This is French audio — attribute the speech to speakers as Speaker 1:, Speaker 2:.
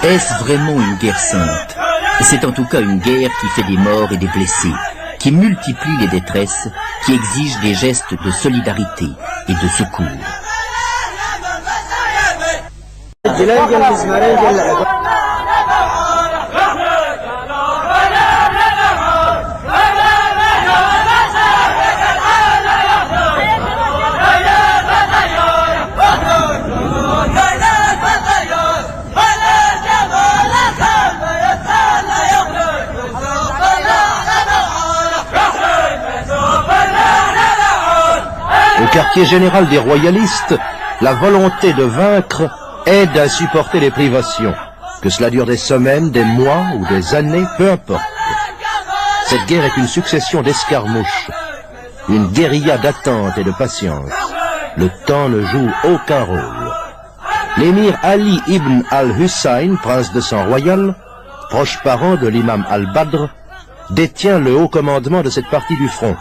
Speaker 1: Est-ce vraiment une guerre sainte? C'est en tout cas une guerre qui fait des morts et des blessés, qui multiplie les détresses, qui exige des gestes de solidarité et de secours.
Speaker 2: Au quartier général des royalistes, la volonté de vaincre aide à supporter les privations. Que cela dure des semaines, des mois ou des années, peu importe. Cette guerre est une succession d'escarmouches, une guérilla d'attente et de patience. Le temps ne joue aucun rôle. L'émir Ali ibn al-Hussein, prince de sang royal, proche parent de l'imam al-Badr, détient le haut commandement de cette partie du front.